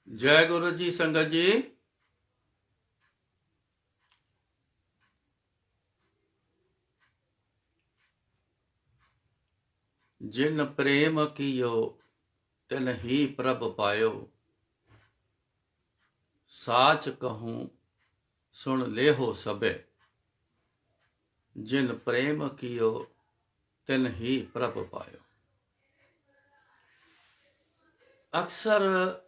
जय गुरु जी। संगत जी, जिन प्रेम कियो तिन ही प्रभ पायो। साच कहूँ सुन लेहो सबे। जिन प्रेम कियो तिन ही प्रभ पायो। अक्सर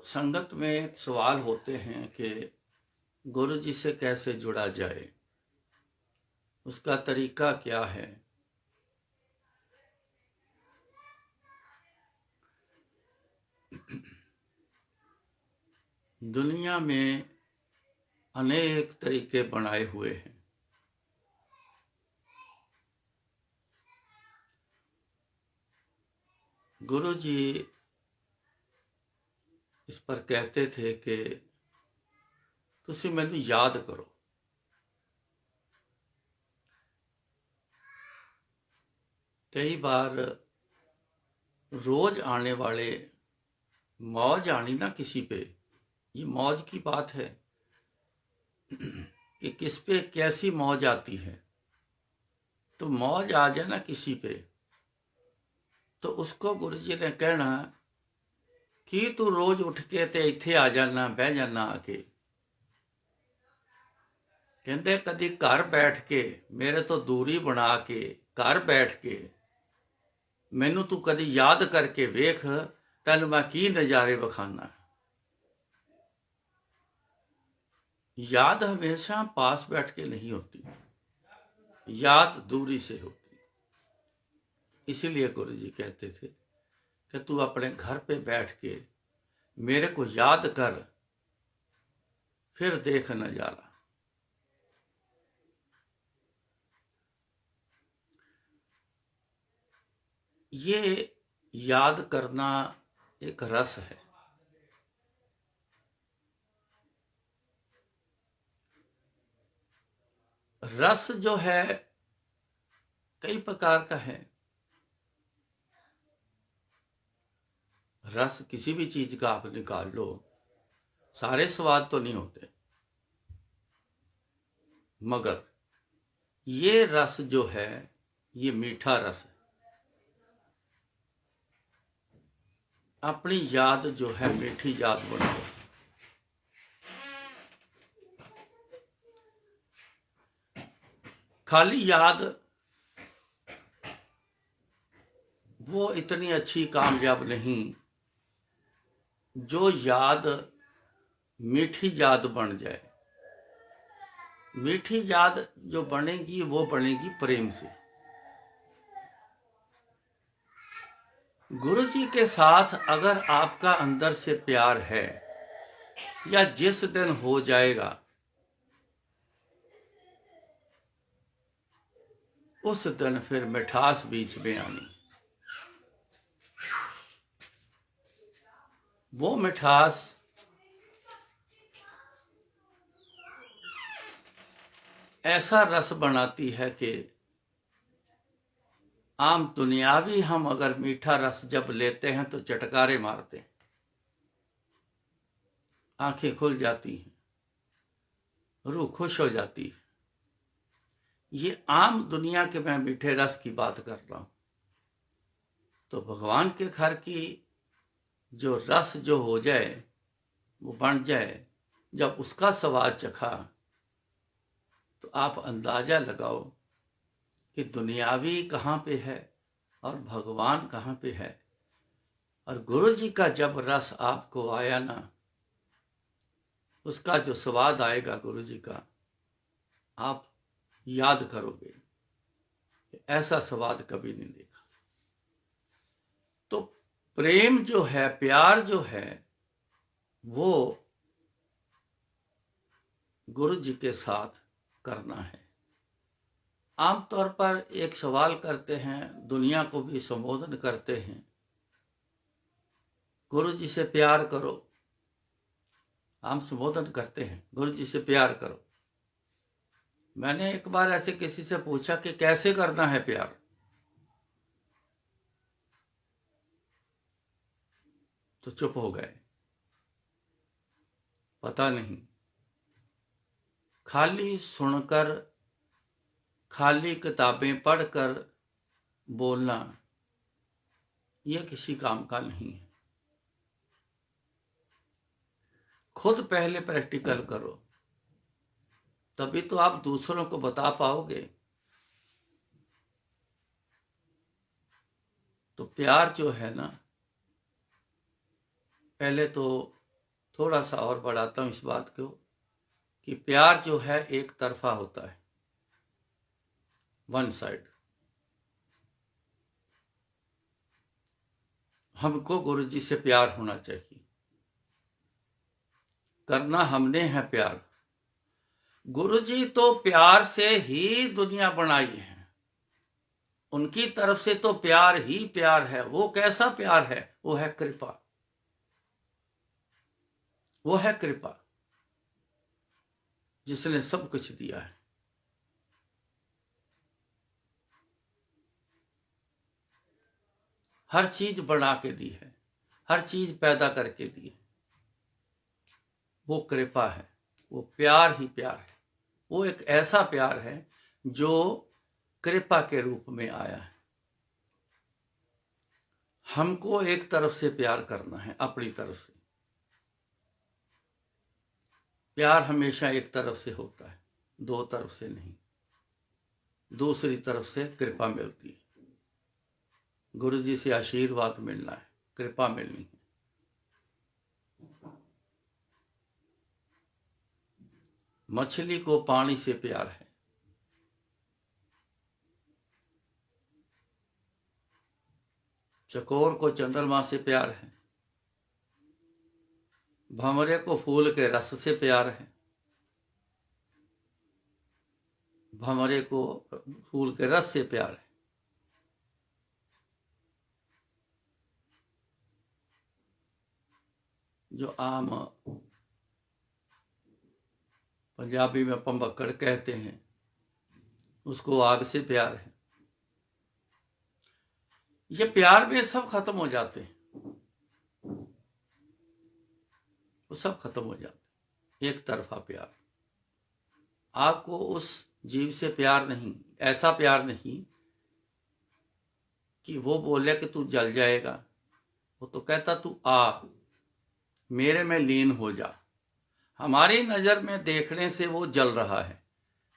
संगत में एक सवाल होते हैं कि गुरु जी से कैसे जुड़ा जाए, उसका तरीका क्या है। दुनिया में अनेक तरीके बनाए हुए हैं। गुरु जी इस पर कहते थे कि तुसी मैनू याद करो। कई बार रोज आने वाले मौज आनी ना किसी पे, ये मौज की बात है कि किस पे कैसी मौज आती है। तो मौज आ जाए ना किसी पे, तो उसको गुरु जी ने कहना कि तू रोज उठ के ते इत्थे आ जाना, बह जाना आके। कहते कदी घर बैठ के मेरे तो दूरी बना के, घर बैठ के मैनू तू कदी याद करके वेख, तेन मैं की नज़ारे विखाना। याद हमेशा पास बैठ के नहीं होती, याद दूरी से होती। इसीलिए गुरु जी कहते थे कि तू अपने घर पे बैठ के मेरे को याद कर, फिर देख नजारा। ये याद करना एक रस है। रस जो है कई प्रकार का है। रस किसी भी चीज का आप निकाल लो, सारे स्वाद तो नहीं होते, मगर ये रस जो है ये मीठा रस है। अपनी याद जो है मीठी याद बनाओ। खाली याद वो इतनी अच्छी कामयाब नहीं जो याद मीठी याद बन जाए। मीठी याद जो बनेगी वो बनेगी प्रेम से। गुरु जी के साथ अगर आपका अंदर से प्यार है, या जिस दिन हो जाएगा उस दिन फिर मिठास बीच में आनी। वो मिठास ऐसा रस बनाती है कि आम दुनियावी हम अगर मीठा रस जब लेते हैं तो चटकारे मारते हैं, आंखें खुल जाती हैं, रूह खुश हो जाती है। ये आम दुनिया के मैं मीठे रस की बात कर रहा हूं। तो भगवान के घर की जो रस जो हो जाए, वो बन जाए, जब उसका स्वाद चखा तो आप अंदाजा लगाओ कि दुनियावी कहाँ पे है और भगवान कहाँ पे है। और गुरु जी का जब रस आपको आया ना, उसका जो स्वाद आएगा गुरु जी का, आप याद करोगे कि ऐसा स्वाद कभी नहीं देखा। तो प्रेम जो है, प्यार जो है, वो गुरु जी के साथ करना है। आमतौर पर एक सवाल करते हैं, दुनिया को भी संबोधन करते हैं, गुरु जी से प्यार करो। हम संबोधन करते हैं गुरु जी से प्यार करो। मैंने एक बार ऐसे किसी से पूछा कि कैसे करना है प्यार, तो चुप हो गए। पता नहीं। खाली सुनकर, खाली किताबें पढ़कर बोलना यह किसी काम का नहीं है। खुद पहले प्रैक्टिकल करो, तभी तो आप दूसरों को बता पाओगे। तो प्यार जो है ना, पहले तो थोड़ा सा और बढ़ाता हूं इस बात को कि प्यार जो है एक तरफा होता है, वन साइड। हमको गुरुजी से प्यार होना चाहिए, करना हमने है प्यार। गुरुजी तो प्यार से ही दुनिया बनाई है, उनकी तरफ से तो प्यार ही प्यार है। वो कैसा प्यार है? वो है कृपा, वो है कृपा जिसने सब कुछ दिया है। हर चीज बना के दी है, हर चीज पैदा करके दी है। वो कृपा है, वो प्यार ही प्यार है। वो एक ऐसा प्यार है जो कृपा के रूप में आया है। हमको एक तरफ से प्यार करना है, अपनी तरफ से। प्यार हमेशा एक तरफ से होता है, दो तरफ से नहीं। दूसरी तरफ से कृपा मिलती है। गुरु जी से आशीर्वाद मिलना है, कृपा मिलनी है। मछली को पानी से प्यार है, चकोर को चंद्रमा से प्यार है, भंवरे को फूल के रस से प्यार है, भंवरे को फूल के रस से प्यार है। जो आम पंजाबी में पंबक्कड़ कहते हैं, उसको आग से प्यार है। ये प्यार में सब खत्म हो जाते हैं, वो सब खत्म हो जाते हैं। एक तरफा प्यार। आपको उस जीव से प्यार नहीं, ऐसा प्यार नहीं कि वो बोले कि तू जल जाएगा। वो तो कहता तू आ, मेरे में लीन हो जा। हमारी नजर में देखने से वो जल रहा है,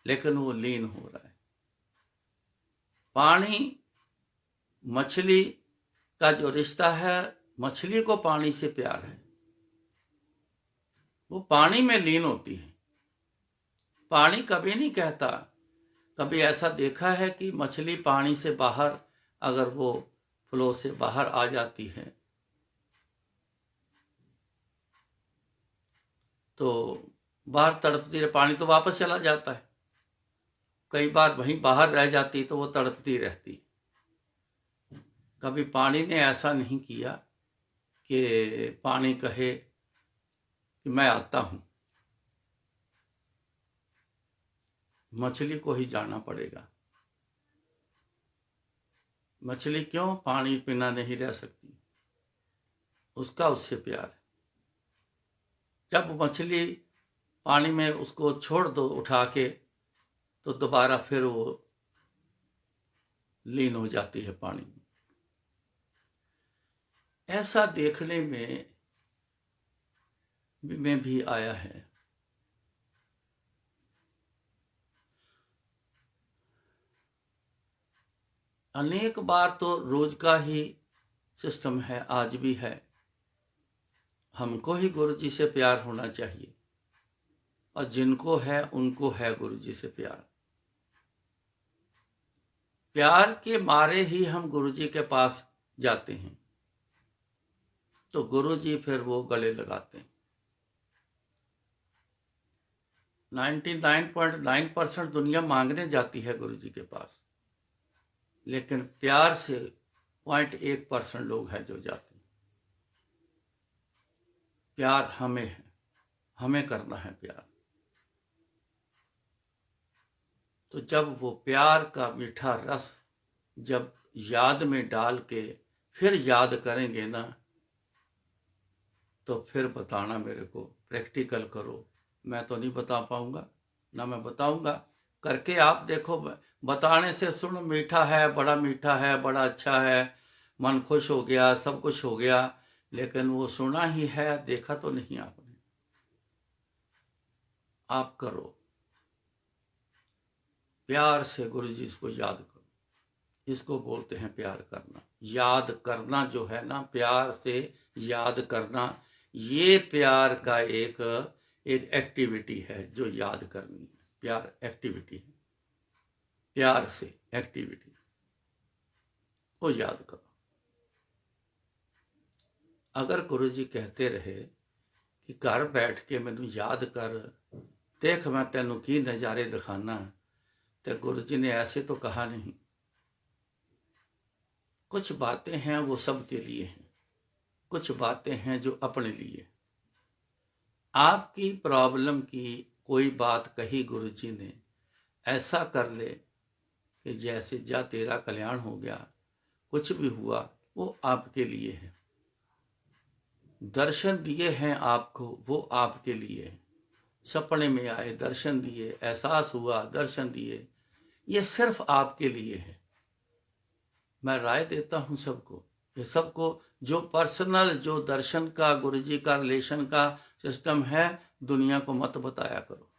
लेकिन वो लीन हो रहा है। पानी मछली का जो रिश्ता है, मछली को पानी से प्यार है, वो पानी में लीन होती है। पानी कभी नहीं कहता। कभी ऐसा देखा है कि मछली पानी से बाहर, अगर वो फ्लो से बाहर आ जाती है तो बाहर तड़पती रहे, पानी तो वापस चला जाता है। कई बार वहीं बाहर रह जाती तो वो तड़पती रहती। कभी पानी ने ऐसा नहीं किया कि पानी कहे कि मैं आता हूं। मछली को ही जाना पड़ेगा। मछली क्यों पानी बिना नहीं रह सकती? उसका उससे प्यार है। जब मछली पानी में उसको छोड़ दो उठा के, तो दोबारा फिर वो लीन हो जाती है पानी में। ऐसा देखने में भी आया है। अनेक बार तो रोज का ही सिस्टम है, आज भी है। हमको ही गुरु जी से प्यार होना चाहिए, और जिनको है उनको है गुरु जी से प्यार। प्यार के मारे ही हम गुरु जी के पास जाते हैं, तो गुरु जी फिर वो गले लगाते हैं। 99.9% दुनिया मांगने जाती है गुरु जी के पास, लेकिन प्यार से 0.1% लोग हैं जो जाते हैं। प्यार हमें है, हमें करना है प्यार। तो जब वो प्यार का मीठा रस जब याद में डाल के फिर याद करेंगे ना, तो फिर बताना मेरे को, प्रैक्टिकल करो। मैं तो नहीं बता पाऊंगा, ना मैं बताऊंगा, करके आप देखो। बताने से सुन मीठा है, बड़ा मीठा है, बड़ा अच्छा है, मन खुश हो गया, सब कुछ हो गया, लेकिन वो सुना ही है, देखा तो नहीं आपने। आप करो, प्यार से गुरु जी इसको याद करो। इसको बोलते हैं प्यार करना। याद करना जो है ना, प्यार से याद करना, ये प्यार का एक एक्टिविटी है जो याद करनी है। प्यार एक्टिविटी है, प्यार से एक्टिविटी को याद करो। अगर गुरु जी कहते रहे कि घर बैठ के मैनू याद कर, देख मैं तेनू की नज़ारे दिखाना, तो गुरु जी ने ऐसे तो कहा नहीं। कुछ बातें हैं वो सबके लिए हैं, कुछ बातें हैं जो अपने लिए। आपकी प्रॉब्लम की कोई बात कही गुरु जी ने, ऐसा कर ले कि जैसे जा तेरा कल्याण हो गया, कुछ भी हुआ वो आपके लिए है। दर्शन दिए हैं आपको, वो आपके लिए है। सपने में आए, दर्शन दिए, एहसास हुआ, दर्शन दिए, ये सिर्फ आपके लिए है। मैं राय देता हूं सबको, ये सबको जो पर्सनल, जो दर्शन का, गुरुजी का रिलेशन का सिस्टम है, दुनिया को मत बताया करो।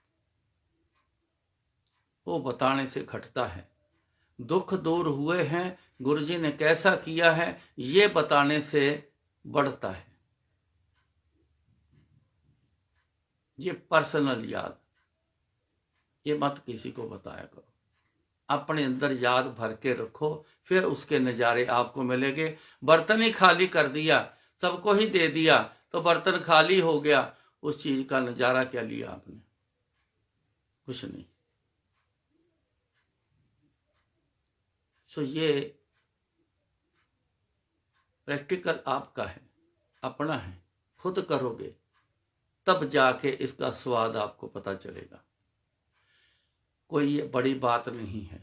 वो बताने से घटता है। दुख दूर हुए हैं, गुरुजी ने कैसा किया है, ये बताने से बढ़ता है। ये पर्सनल याद, ये मत किसी को बताया करो। अपने अंदर याद भर के रखो, फिर उसके नज़ारे आपको मिलेंगे। बर्तन ही खाली कर दिया, सबको ही दे दिया, तो बर्तन खाली हो गया, उस चीज का नज़ारा क्या लिया आपने? कुछ नहीं। सो ये प्रैक्टिकल आपका है, अपना है, खुद करोगे तब जाके इसका स्वाद आपको पता चलेगा। कोई ये बड़ी बात नहीं है,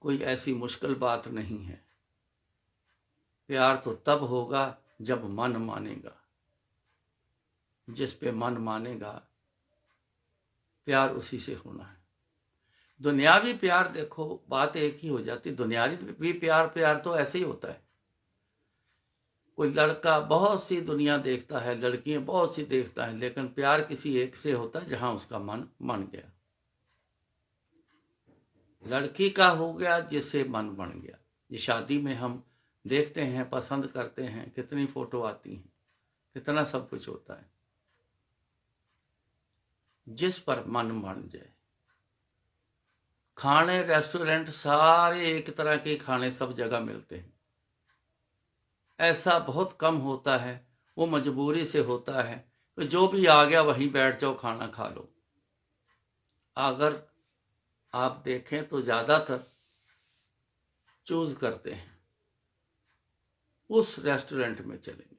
कोई ऐसी मुश्किल बात नहीं है। प्यार तो तब होगा जब मन मानेगा। जिस पे मन मानेगा, प्यार उसी से होना है। दुनियावी प्यार देखो, बात एक ही हो जाती। दुनियावी भी प्यार तो ऐसे ही होता है। कोई लड़का बहुत सी दुनिया देखता है, लड़कियां बहुत सी देखता है, लेकिन प्यार किसी एक से होता है जहां उसका मन मान गया। लड़की का हो गया जिससे मन बन गया। ये शादी में हम देखते हैं, पसंद करते हैं, कितनी फोटो आती हैं, कितना सब कुछ होता है। जिस पर मन मान जाए। खाने, रेस्टोरेंट, सारे एक तरह के खाने सब जगह मिलते हैं। ऐसा बहुत कम होता है, वो मजबूरी से होता है, तो जो भी आ गया वहीं बैठ जाओ, खाना खा लो। अगर आप देखें तो ज्यादातर चूज करते हैं उस रेस्टोरेंट में चलेंगे,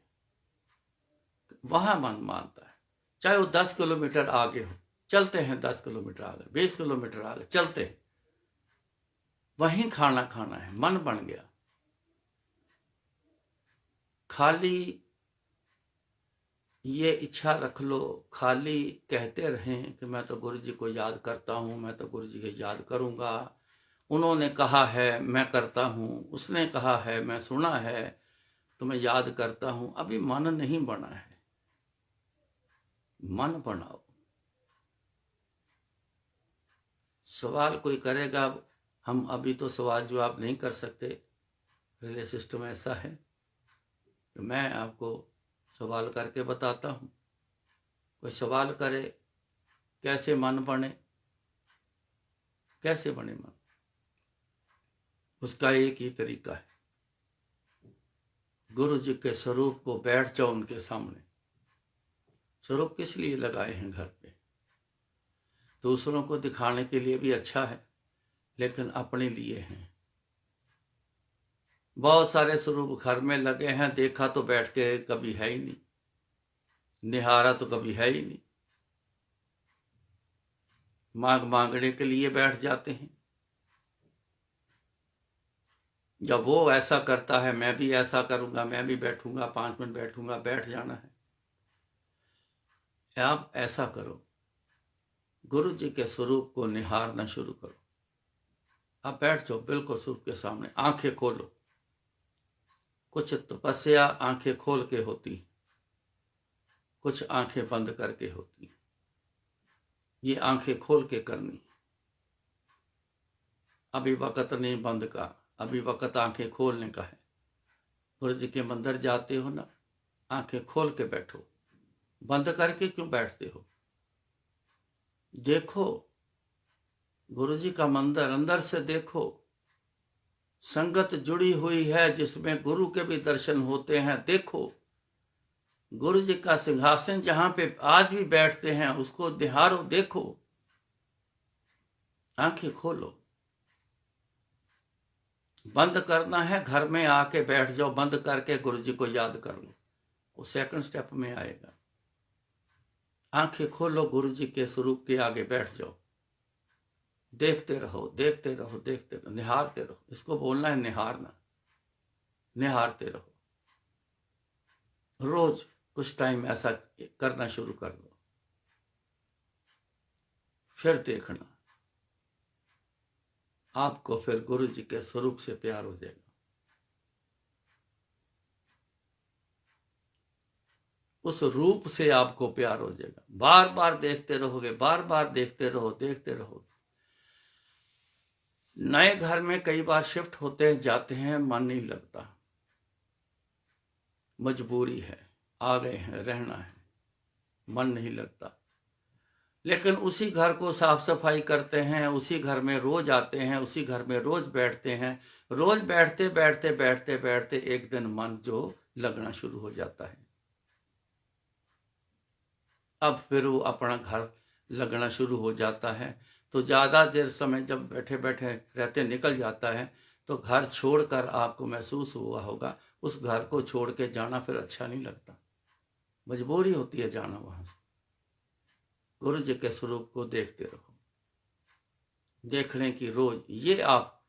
वहां मन मानता है। चाहे वो 10 किलोमीटर आगे हो, चलते हैं 10 किलोमीटर आगे, 20 किलोमीटर आगे चलते हैं, वहीं खाना खाना है, मन बन गया। खाली ये इच्छा रख लो, खाली कहते रहें कि मैं तो गुरु जी को याद करता हूं, मैं तो गुरु जी को याद करूंगा, उन्होंने कहा है मैं करता हूं, उसने कहा है मैं सुना है, तो मैं याद करता हूं। अभी मन नहीं बना है, मन बनाओ। सवाल कोई करेगा, हम अभी तो सवाल जवाब नहीं कर सकते। रिले सिस्टम ऐसा है कि मैं आपको सवाल करके बताता हूं। कोई सवाल करे कैसे मन बने, कैसे बने मन, उसका एक ही तरीका है। गुरु जी के स्वरूप को बैठ जाओ उनके सामने। स्वरूप किस लिए लगाए हैं घर पे? दूसरों को दिखाने के लिए भी अच्छा है, लेकिन अपने लिए हैं। बहुत सारे स्वरूप घर में लगे हैं, देखा तो बैठ के कभी है ही नहीं, निहारा तो कभी है ही नहीं। मांगने के लिए बैठ जाते हैं। जब वो ऐसा करता है मैं भी ऐसा करूंगा, मैं भी बैठूंगा, 5 मिनट बैठूंगा, बैठ जाना है। आप ऐसा करो, गुरु जी के स्वरूप को निहारना शुरू करो। आप बैठ जाओ बिल्कुल स्वरूप के सामने, आंखें खोलो। कुछ तपस्या आंखें खोल के होती, कुछ आंखें बंद करके होती। ये आंखें खोल के करनी। अभी वक्त नहीं बंद का, अभी वक्त आंखें खोलने का है। गुरु जी के मंदिर जाते हो ना, आंखें खोल के बैठो। बंद करके क्यों बैठते हो? देखो गुरु जी का मंदिर, अंदर से देखो। संगत जुड़ी हुई है जिसमें गुरु के भी दर्शन होते हैं। देखो गुरु जी का सिंहासन जहां पे आज भी बैठते हैं उसको निहारो, देखो। आंखें खोलो। बंद करना है, घर में आके बैठ जाओ, बंद करके गुरु जी को याद कर लो। वो सेकंड स्टेप में आएगा। आंखें खोलो, गुरु जी के स्वरूप के आगे बैठ जाओ। देखते रहो, देखते रहो, देखते रहो, निहारते रहो। इसको बोलना है निहारना। निहारते रहो। रोज कुछ टाइम ऐसा करना शुरू कर दो। फिर देखना आपको फिर गुरु जी के स्वरूप से प्यार हो जाएगा। उस रूप से आपको प्यार हो जाएगा। बार बार देखते रहोगे, बार बार देखते रहो, देखते रहो। नए घर में कई बार शिफ्ट होते जाते हैं, मन नहीं लगता, मजबूरी है, आ गए हैं, रहना है, मन नहीं लगता। लेकिन उसी घर को साफ सफाई करते हैं, उसी घर में रोज आते हैं, उसी घर में रोज बैठते हैं। रोज बैठते बैठते बैठते बैठते एक दिन मन जो लगना शुरू हो जाता है। अब फिर वो अपना घर लगना शुरू हो जाता है। तो ज्यादा देर समय जब बैठे बैठे रहते निकल जाता है, तो घर छोड़कर आपको महसूस हुआ होगा उस घर को छोड़ के जाना फिर अच्छा नहीं लगता। मजबूरी होती है जाना वहां से। गुरु जी के स्वरूप को देखते रहो। देखने की रोज ये आप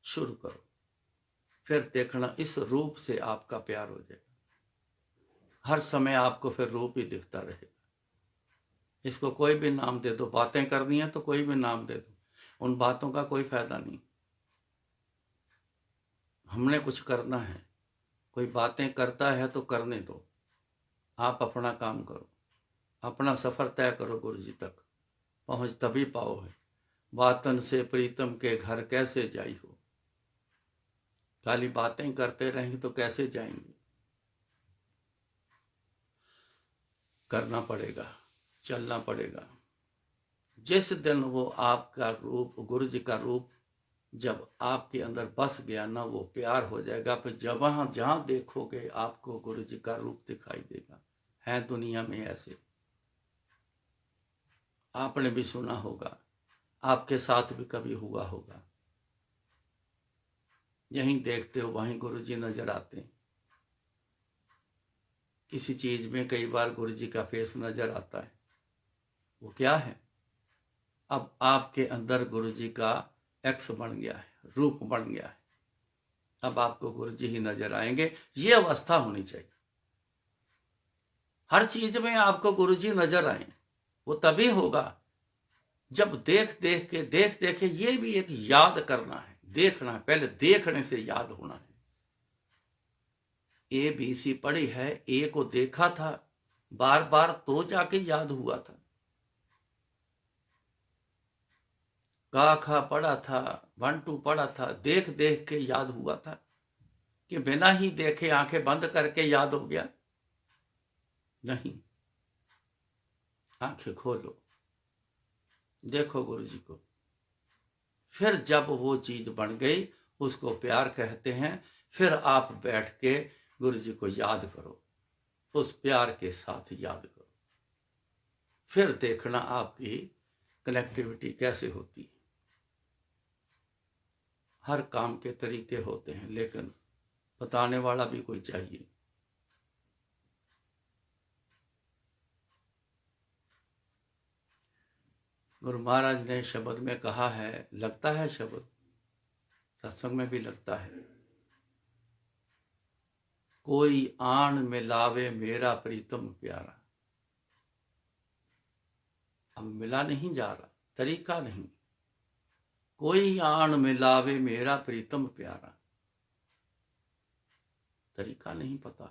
शुरू करो। फिर देखना इस रूप से आपका प्यार हो जाएगा। हर समय आपको फिर रूप ही दिखता रहेगा। इसको कोई भी नाम दे दो। बातें करनी है तो कोई भी नाम दे दो, उन बातों का कोई फायदा नहीं। हमने कुछ करना है। कोई बातें करता है तो करने दो। आप अपना काम करो, अपना सफर तय करो। गुरु जी तक पहुंच तभी पाओ है। बातन से प्रीतम के घर कैसे जाई हो। खाली बातें करते रहेंगे तो कैसे जाएंगे? करना पड़ेगा, चलना पड़ेगा। जिस दिन वो आपका रूप, गुरु जी का रूप जब आपके अंदर बस गया ना, वो प्यार हो जाएगा। फिर जब वहां जहां देखोगे आपको गुरु जी का रूप दिखाई देगा। है दुनिया में ऐसे, आपने भी सुना होगा, आपके साथ भी कभी हुआ होगा। यहीं देखते हो वहीं गुरु जी नजर आते हैं। किसी चीज में कई बार गुरु जी का फेस नजर आता है। वो क्या है? अब आपके अंदर गुरु जी का एक्स बन गया है, रूप बन गया है। अब आपको गुरु जी ही नजर आएंगे। ये अवस्था होनी चाहिए। हर चीज में आपको गुरु जी नजर आए। वो तभी होगा जब देख देख के ये भी एक याद करना है, देखना है। पहले देखने से याद होना है। ABC पढ़ी है, ए को देखा था बार बार तो जाके याद हुआ था। का खा पढ़ा था, 1 2 पढ़ा था, देख देख के याद हुआ था कि बिना ही देखे आंखें बंद करके याद हो गया? नहीं। आंखें खोलो, देखो गुरु जी को। फिर जब वो चीज बन गई, उसको प्यार कहते हैं। फिर आप बैठ के गुरु जी को याद करो, उस प्यार के साथ याद करो। फिर देखना आपकी कनेक्टिविटी कैसे होती है। हर काम के तरीके होते हैं, लेकिन बताने वाला भी कोई चाहिए। गुरु महाराज ने शब्द में कहा है, लगता है शब्द सत्संग में भी लगता है, कोई आन मिलावे मेरा प्रीतम प्यारा। अब मिला नहीं जा रहा, तरीका नहीं। कोई आन मिलावे मेरा प्रीतम प्यारा, तरीका नहीं पता,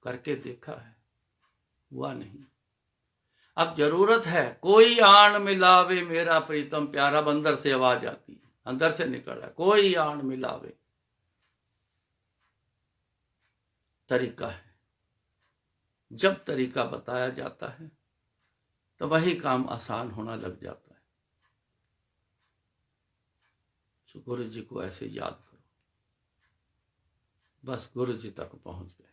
करके देखा है, हुआ नहीं। अब जरूरत है, कोई आन मिलावे मेरा प्रीतम प्यारा। अब अंदर से आवाज आती है, अंदर से निकल रहा है, कोई आन मिलावे। तरीका है, जब तरीका बताया जाता है तो वही काम आसान होना लग जाता है। तो गुरु जी को ऐसे याद करो, बस गुरु जी तक पहुंच गए।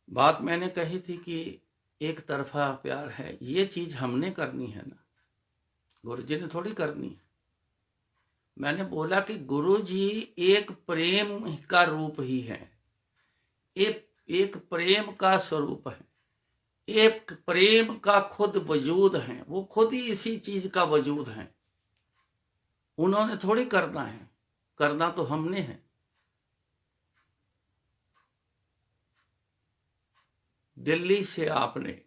बात मैंने कही थी कि एक तरफा प्यार है, ये चीज हमने करनी है ना, गुरु जी ने थोड़ी करनी है। मैंने बोला कि गुरु जी एक प्रेम का रूप ही है, एक प्रेम का स्वरूप है, एक प्रेम का खुद वजूद है, वो खुद ही इसी चीज का वजूद है। उन्होंने थोड़ी करना है, करना तो हमने है। दिल्ली से आपने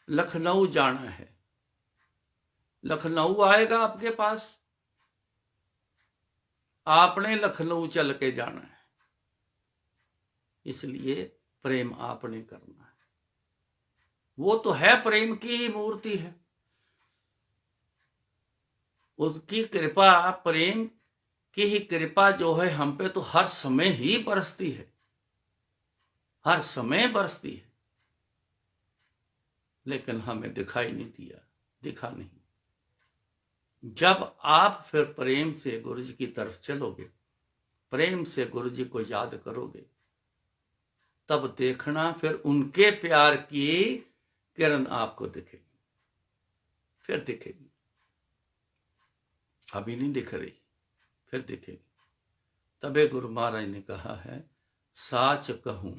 लखनऊ जाना है, लखनऊ आएगा आपके पास, आपने लखनऊ चल के जाना है। इसलिए प्रेम आपने करना है, वो तो है प्रेम की ही मूर्ति है, उसकी कृपा, प्रेम की ही कृपा जो है हम पे तो हर समय ही बरसती है, हर समय बरसती है, लेकिन हमें दिखाई नहीं दिया, दिखा नहीं। जब आप फिर प्रेम से गुरु जी की तरफ चलोगे, प्रेम से गुरु जी को याद करोगे, तब देखना फिर उनके प्यार की किरण आपको दिखेगी, फिर दिखेगी। अभी नहीं दिख रही, फिर दिखेगी। तबे गुरु महाराज ने कहा है, साच कहूं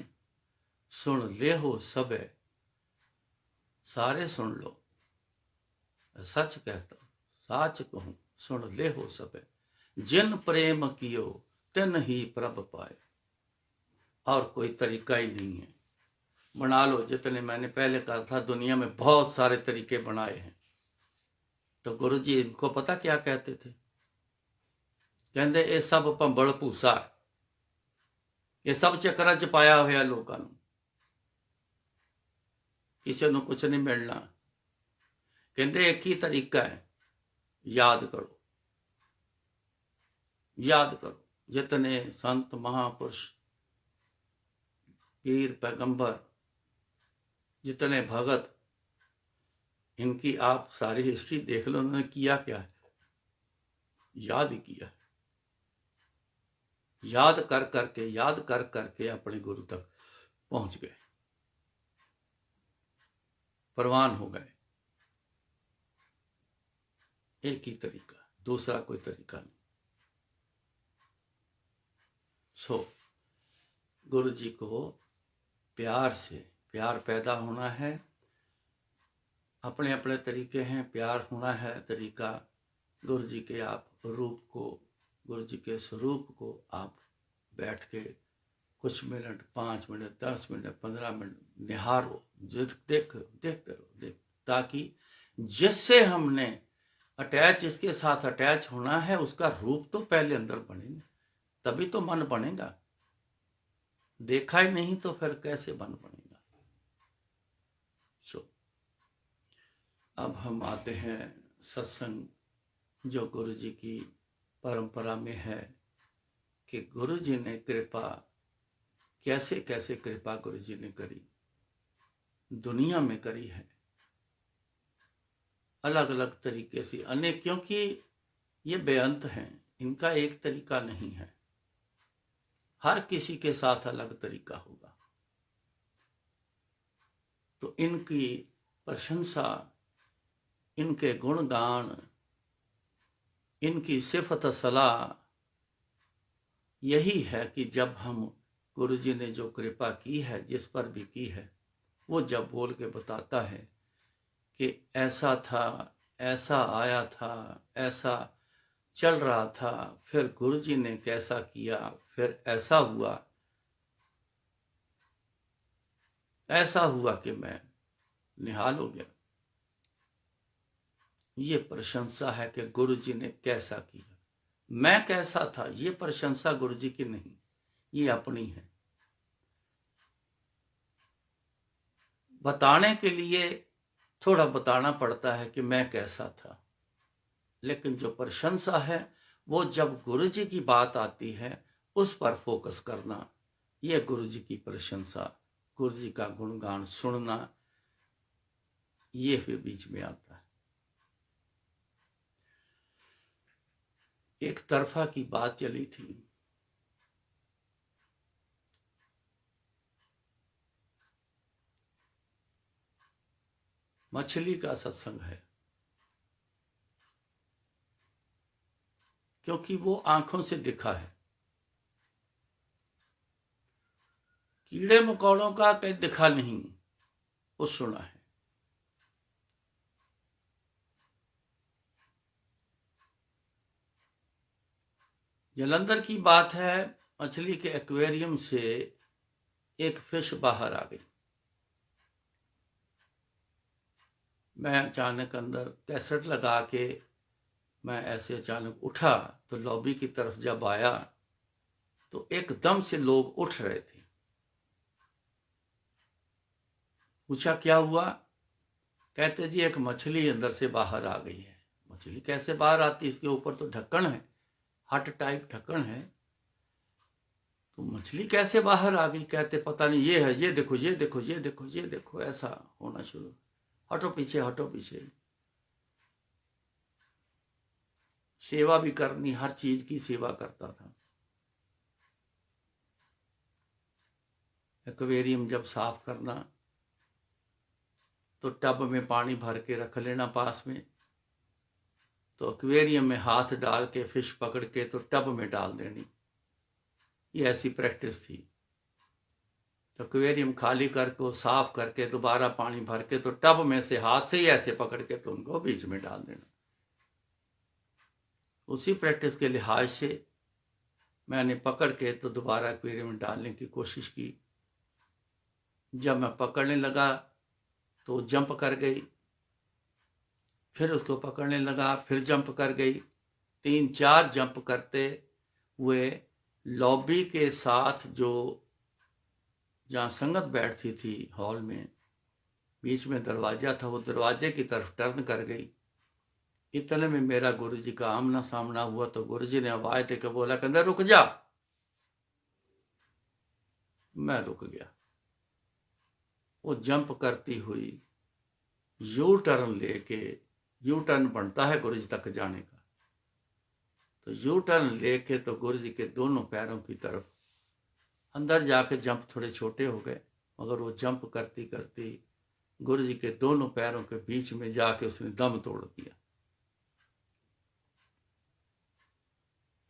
सुन ले हो सबे, सारे सुन लो, सच कहता हूं, साच कहूं सुन ले हो सबे, जिन प्रेम कियो तिन ही प्रभ पाए। और कोई तरीका ही नहीं है, बना लो जितने। मैंने पहले कहा था दुनिया में बहुत सारे तरीके बनाए हैं, तो गुरु जी इनको पता क्या कहते थे? कहते ये सब भंबल भूसा है, ये सब चक्कर च पाया हुआ लोगों को, किसी को कुछ नहीं मिलना। कहते एक ही तरीका है, याद करो, याद करो। जितने संत महापुरुष, पीर पैगंबर, जितने भगत, इनकी आप सारी हिस्ट्री देख लो, उन्होंने किया क्या है? याद ही किया। याद कर करके, याद कर करके अपने गुरु तक पहुंच गए, परवान हो गए। एक ही तरीका, दूसरा कोई तरीका नहीं। गुरु जी को प्यार से, प्यार पैदा होना है, अपने अपने तरीके हैं, प्यार होना है तरीका। गुरु जी के आप रूप को, गुरु जी के स्वरूप को आप बैठ के कुछ मिनट, 5 मिनट, 10 मिनट, 15 मिनट निहारो, देखते रहो, ताकि जिससे हमने अटैच, इसके साथ अटैच होना है, उसका रूप तो पहले अंदर बने, तभी तो मन बनेगा। देखा ही नहीं तो फिर कैसे मन बनेगा? अब हम आते हैं सत्संग, जो गुरु जी की परंपरा में है कि गुरु जी ने कृपा, कैसे कैसे कृपा गुरु जी ने करी, दुनिया में करी है, अलग अलग तरीके से अनेक, क्योंकि ये बेअंत हैं, इनका एक तरीका नहीं है, हर किसी के साथ अलग तरीका होगा। तो इनकी प्रशंसा, इनके गुणगान, इनकी सिफत सलाह यही है कि जब हम, गुरु जी ने जो कृपा की है, जिस पर भी की है, वो जब बोल के बताता है कि ऐसा था ऐसा आया था, ऐसा चल रहा था, फिर गुरुजी ने कैसा किया, फिर ऐसा हुआ कि मैं निहाल हो गया। ये प्रशंसा है कि गुरुजी ने कैसा किया। मैं कैसा था, ये प्रशंसा गुरुजी की नहीं, ये अपनी है। बताने के लिए थोड़ा बताना पड़ता है कि मैं कैसा था, लेकिन जो प्रशंसा है वो जब गुरुजी की बात आती है उस पर फोकस करना, ये गुरुजी की प्रशंसा, गुरुजी का गुणगान सुनना, ये फिर बीच में आता है। एक तरफा की बात चली थी, मछली का सत्संग है, क्योंकि वो आंखों से दिखा है। कीड़े मकोड़ों का कहीं दिखा नहीं, वो सुना है। जलंधर की बात है, मछली के एक्वेरियम से एक फिश बाहर आ गई। मैं अचानक अंदर कैसेट लगा के मैं ऐसे अचानक उठा, तो लॉबी की तरफ जब आया तो एकदम से लोग उठ रहे थे। पूछा क्या हुआ? कहते जी एक मछली अंदर से बाहर आ गई है। मछली कैसे बाहर आती, इसके ऊपर तो ढक्कन है, हट टाइप ढक्कन है, तो मछली कैसे बाहर आ गई? कहते पता नहीं, ये है, ये देखो, ये देखो, ये देखो, ये देखो, ऐसा होना शुरू। हटो पीछे, हटो पीछे। सेवा भी करनी, हर चीज की सेवा करता था। एक्वेरियम जब साफ करना तो टब में पानी भर के रख लेना पास में, तो एक्वेरियम में हाथ डाल के फिश पकड़ के तो टब में डाल देनी, ये ऐसी प्रैक्टिस थी। तो एक्वेरियम खाली करके साफ करके दोबारा पानी भर के तो टब में से हाथ से ही ऐसे पकड़ के तो उनको बीच में डाल देना। उसी प्रैक्टिस के लिहाज से मैंने पकड़ के तो दोबारा एक्वेरियम में डालने की कोशिश की। जब मैं पकड़ने लगा तो जंप कर गई, फिर उसको पकड़ने लगा, फिर जंप कर गई। 3-4 जंप करते हुए लॉबी के साथ जो जहाँ संगत बैठती थी हॉल में, बीच में दरवाजा था, वो दरवाजे की तरफ टर्न कर गई। इतने में मेरा गुरुजी का आमना सामना हुआ, तो गुरुजी ने आवाज देकर बोला, कहते रुक जा। मैं रुक गया। वो जंप करती हुई यू टर्न लेके, यू टर्न बनता है गुरुजी तक जाने का, तो यू टर्न लेके तो गुरुजी के दोनों पैरों की तरफ अंदर जाके जंप थोड़े छोटे हो गए, मगर वो जंप करती करती गुरुजी के दोनों पैरों के बीच में जाके उसने दम तोड़ दिया।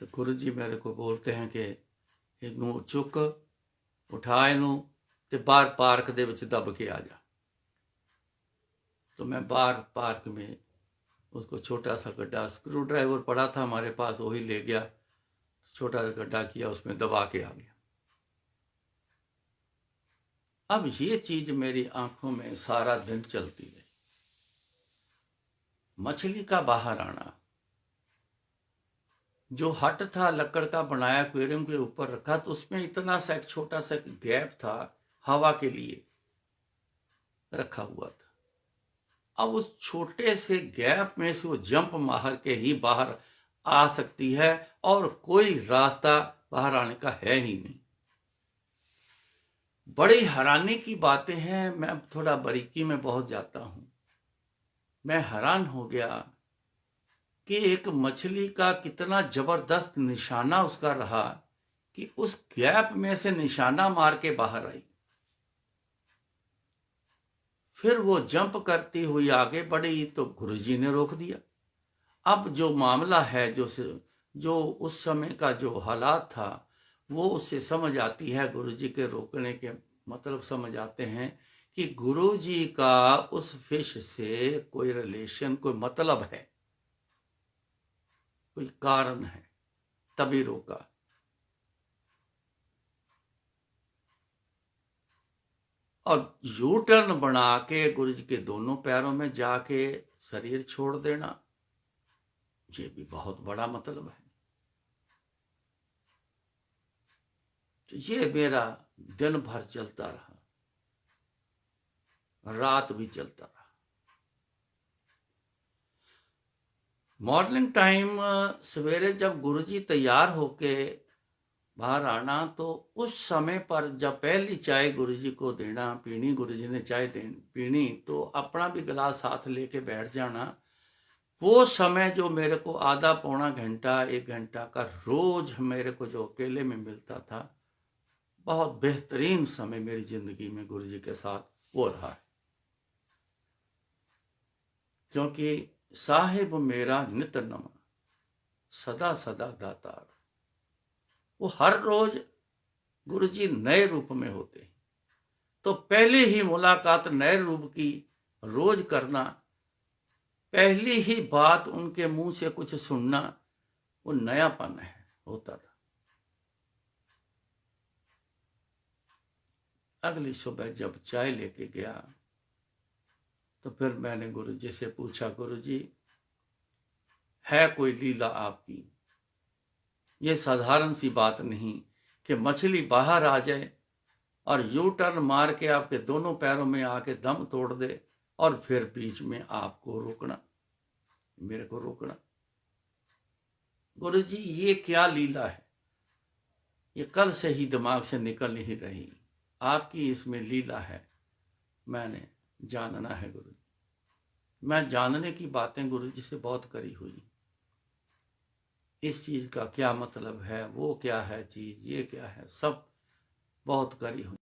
तो गुरुजी मेरे को बोलते हैं कि इनू चुक, उठा इनू ते बाहर पार्क दे विच दब के आ जा। तो मैं बाहर पार्क में उसको छोटा सा गड्ढा, स्क्रू ड्राइवर पड़ा था हमारे पास, वही ले गया, छोटा सा गड्ढा किया, उसमें दबा के आ गया। अब ये चीज मेरी आंखों में सारा दिन चलती रही। मछली का बाहर आना, जो हट था लकड़ का बनाया एक्वेरियम के ऊपर रखा, तो उसमें इतना सा एक छोटा सा गैप था, हवा के लिए रखा हुआ था। अब उस छोटे से गैप में से वो जंप मार के ही बाहर आ सकती है, और कोई रास्ता बाहर आने का है ही नहीं। बड़ी हैरानी की बातें हैं, मैं थोड़ा बारीकी में बहुत जाता हूं। मैं हैरान हो गया कि एक मछली का कितना जबरदस्त निशाना उसका रहा कि उस गैप में से निशाना मार के बाहर आई। फिर वो जंप करती हुई आगे बढ़ी तो गुरुजी ने रोक दिया। अब जो मामला है, जो उस समय का जो हालात था, वो उससे समझ आती है, गुरुजी के रोकने के मतलब समझ आते हैं कि गुरु जी का उस फिश से कोई रिलेशन, कोई मतलब है, कोई कारण है, तभी रोका। और यू टर्न बना के गुरु जी के दोनों पैरों में जाके शरीर छोड़ देना, ये भी बहुत बड़ा मतलब है। तो ये मेरा दिन भर चलता रहा, रात भी चलता रहा। मॉर्निंग टाइम सवेरे जब गुरुजी तैयार होके बाहर आना, तो उस समय पर जब पहली चाय गुरुजी को देना, पीनी, गुरुजी ने चाय पीनी, तो अपना भी गिलास हाथ लेके बैठ जाना। वो समय जो मेरे को आधा पौना घंटा, 1 घंटा का रोज मेरे को जो अकेले में मिलता था, बहुत बेहतरीन समय मेरी जिंदगी में गुरुजी के साथ वो रहा है। क्योंकि साहिब मेरा नित नमन, सदा सदा दातार। वो हर रोज गुरुजी नए रूप में होते हैं, तो पहली ही मुलाकात नए रूप की रोज करना, पहली ही बात उनके मुंह से कुछ सुनना, वो नयापन है होता था। अगली सुबह जब चाय लेके गया, तो फिर मैंने गुरुजी से पूछा, गुरुजी है कोई लीला आपकी? ये साधारण सी बात नहीं कि मछली बाहर आ जाए और यू टर्न मार के आपके दोनों पैरों में आके दम तोड़ दे और फिर बीच में आपको रोकना, मेरे को रोकना। गुरुजी ये क्या लीला है? ये कल से ही दिमाग से निकल नहीं रही, आपकी इसमें लीला है, मैंने जानना है गुरुजी। मैं जानने की बातें गुरुजी से बहुत करी हुई, इस चीज का क्या मतलब है, वो क्या है चीज, ये क्या है, सब बहुत करी हुई।